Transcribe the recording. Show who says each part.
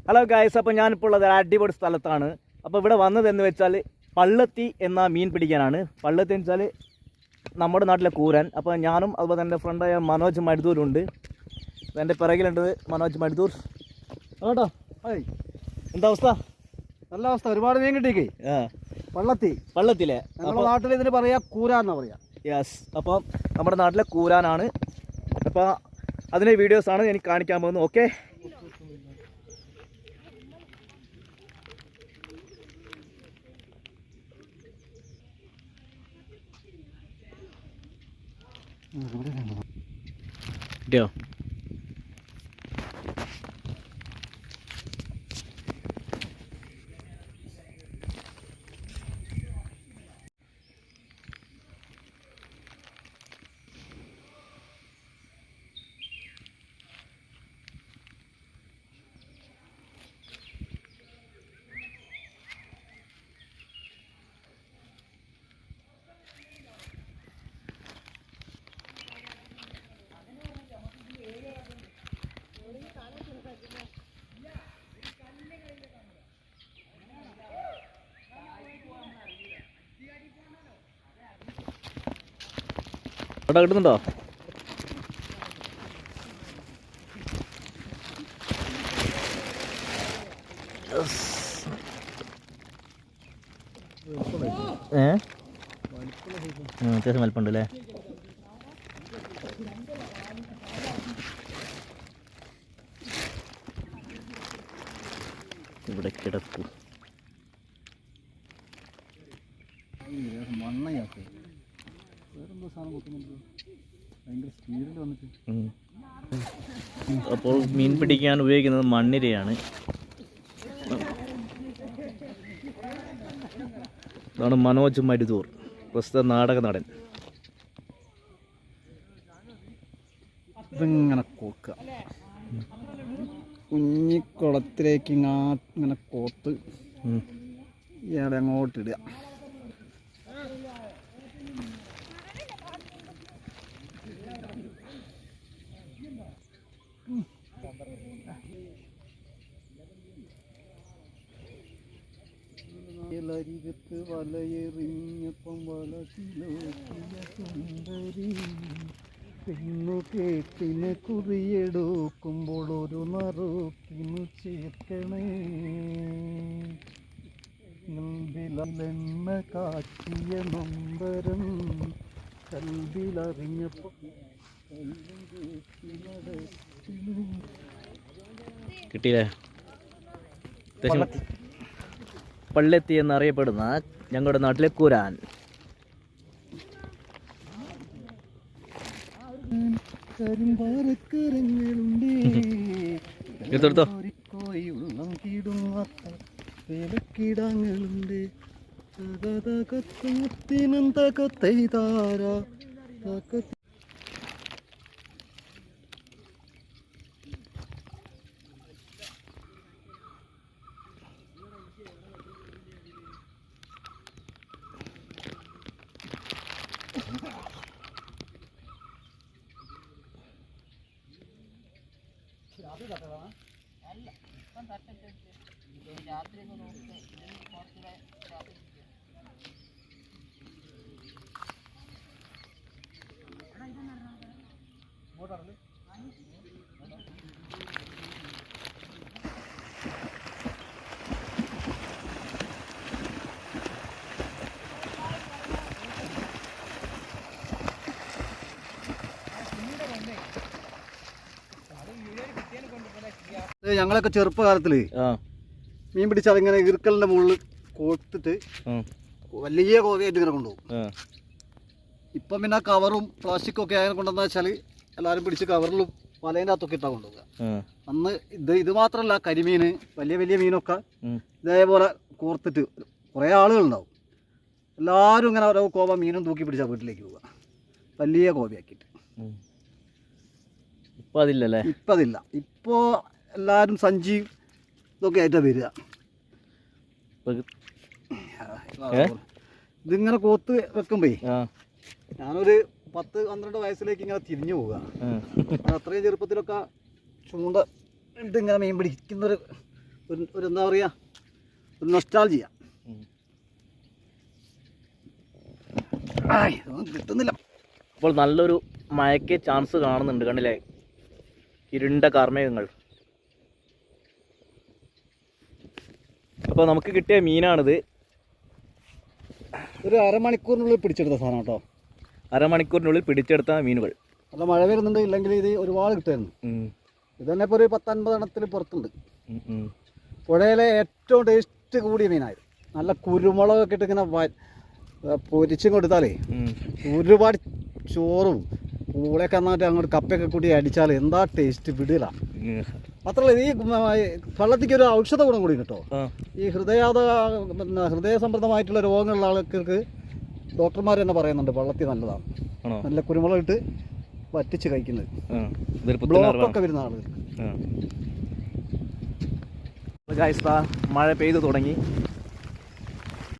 Speaker 1: Hello guys, അപ്പോൾ ഞാനിപ്പോൾ ഉള്ളത് അടിപൊളി സ്ഥലത്താണ്. അപ്പോൾ ഇവിടെ വന്നതെന്ന് വെച്ചാൽ പള്ളത്തി എന്ന മീൻ പിടിക്കാനാണ്. പള്ളത്തി എന്ന് വെച്ചാൽ നമ്മുടെ നാട്ടിലെ കൂരൻ. അപ്പോൾ ഞാനും അതുപോലെ എൻ്റെ ഫ്രണ്ടായ മനോജ് മരുദൂരുണ്ട്. എൻ്റെ പിറകിലുണ്ട് മനോജ് മരുദൂർ. കേട്ടോ എന്താ അവസ്ഥ?
Speaker 2: നല്ല അവസ്ഥ. ഒരുപാട് മീൻ കിട്ടിക്കേ. പള്ളത്തിലെ നമ്മുടെ നാട്ടിൽ ഇതിന് പറയാ കൂരാന്നാ പറയാ.
Speaker 1: യെസ്, അപ്പോൾ നമ്മുടെ നാട്ടിലെ കൂരാനാണ്. അപ്പോൾ അതിൻ്റെ വീഡിയോസാണ് എനിക്ക് കാണിക്കാൻ പോകുന്നത്. ഓക്കെ, കിട്ടിയോ? അവിടെ കിട്ടുന്നുണ്ടോ? അത്യാവശ്യം വലിപ്പമുണ്ട് അല്ലേ? ഇവിടെ കിടക്കൂ. അപ്പോൾ മീൻ പിടിക്കാൻ ഉപയോഗിക്കുന്നത് മണ്ണിരയാണ്. ഇതാണ് മനോജ് മരുദൂർ, പ്രസ്തുത നാടക നടൻ.
Speaker 2: ഇതിങ്ങനെ കോക്കുക, കുഞ്ഞിക്കുളത്തിലേക്ക് ഇങ്ങനെ കോത്ത് ഇയാളെ അങ്ങോട്ടിടുക. രികത്ത് വലയെറിഞ്ഞപ്പം വളത്തിലോക്കിയ സുന്ദരി പെണ്ണു കേട്ടിന് കുറിയെടുക്കുമ്പോൾ ഒരു നറുക്കിനു ചേർക്കണേ. എണ്ണ കാച്ചിയ നൊമ്പരം കൽവിലറിഞ്ഞപ്പോ
Speaker 1: കിട്ടിയില്ലേ? പള്ളത്തി എന്നറിയപ്പെടുന്ന ഞങ്ങളുടെ നാട്ടിലെ കൂരാൻ. എടുത്തോ
Speaker 2: കിടങ്ങളുണ്ട്. ഞങ്ങളൊക്കെ ചെറുപ്പകാലത്തില് മീൻ പിടിച്ചാൽ ഇങ്ങനെ ഈർക്കലിന്റെ മുകളിൽ കോത്തിട്ട് വലിയ കോവയായിട്ട് ഇങ്ങനെ കൊണ്ടുപോകും. ഇപ്പം പിന്നെ കവറും പ്ലാസ്റ്റിക്കും ഒക്കെ ആയത് കൊണ്ടെന്ന് വെച്ചാൽ എല്ലാവരും പിടിച്ച് കവറിലും വലേൻ്റെ അകത്തൊക്കെ ഇട്ടാ കൊണ്ടുപോകുക. അന്ന് ഇത് മാത്രമല്ല, കരിമീൻ, വലിയ വലിയ മീനൊക്കെ ഇതേപോലെ കോർത്തിട്ട് കുറേ ആളുകളുണ്ടാവും. എല്ലാവരും ഇങ്ങനെ ഓരോ കോവ മീനും തൂക്കി പിടിച്ചാൽ വീട്ടിലേക്ക് പോവുക, വലിയ കോവയാക്കിയിട്ട്.
Speaker 1: ഇപ്പം അതില്ലല്ലേ?
Speaker 2: ഇപ്പം അതില്ല. ഇപ്പോൾ എല്ലാവരും സഞ്ചി ഇതൊക്കെ ആയിട്ടാണ് വരിക. ഇതിങ്ങനെ കോത്ത് വെക്കുമ്പോ ഞാനൊരു 10-12 വയസ്സിലേക്ക് ഇങ്ങനെ തിരിഞ്ഞു പോവുക. അത്രയും ചെറുപ്പത്തിലൊക്കെ ചൂണ്ട ഇട്ട് ഇങ്ങനെ മീൻ പിടിക്കുന്നൊരു ഒരു എന്താ പറയുക, ഒരു നൊസ്റ്റാൾജിയ. ഇതൊന്നും കിട്ടുന്നില്ല.
Speaker 1: അപ്പോൾ നല്ലൊരു മഴയ്ക്ക് ചാൻസ് കാണുന്നുണ്ട്, കണ്ടില്ലേ ഇരുണ്ട കാർമേഘങ്ങൾ. അപ്പോൾ നമുക്ക് കിട്ടിയ മീനാണിത്.
Speaker 2: ഒരു അരമണിക്കൂറിനുള്ളിൽ പിടിച്ചെടുത്ത സാധനം കേട്ടോ.
Speaker 1: അരമണിക്കൂറിനുള്ളിൽ പിടിച്ചെടുത്ത മീനുകൾ.
Speaker 2: നല്ല മഴ വരുന്നുണ്ട്, ഇല്ലെങ്കിൽ ഇത് ഒരുപാട് കിട്ടുമായിരുന്നു. ഇത് തന്നെ ഇപ്പോൾ ഒരു 10-50 എണ്ണത്തിൽ പുറത്തുണ്ട്. പുഴയിലെ ഏറ്റവും ടേസ്റ്റ് കൂടിയ മീനായിരുന്നു. നല്ല കുരുമുളകൊക്കെ ഇട്ട് ഇങ്ങനെ പൊരിച്ചും കൊടുത്താലേ ഒരുപാട് ചോറും പൂളയൊക്കെ എന്നിട്ട് അങ്ങോട്ട് കപ്പയൊക്കെ കൂടി അടിച്ചാൽ എന്താ ടേസ്റ്റ് വിടില്ല. മാത്രമല്ല ഈ വെള്ളത്തിക്ക് ഒരു ഔഷധ ഗുണം കൂടി കേട്ടോ. ഈ ഹൃദയ സംബന്ധമായിട്ടുള്ള രോഗങ്ങളുള്ള ആൾക്കാർക്ക് ഡോക്ടർമാർ തന്നെ പറയുന്നുണ്ട് വെള്ളത്തിൽ നല്ലതാണ്. നല്ല കുരുമുളക് ഇട്ട് വറ്റിച്ച് കഴിക്കുന്നത് ബ്ലോക്കൊക്കെ വരുന്ന ആളുകൾ.
Speaker 1: മഴ പെയ്തു തുടങ്ങി.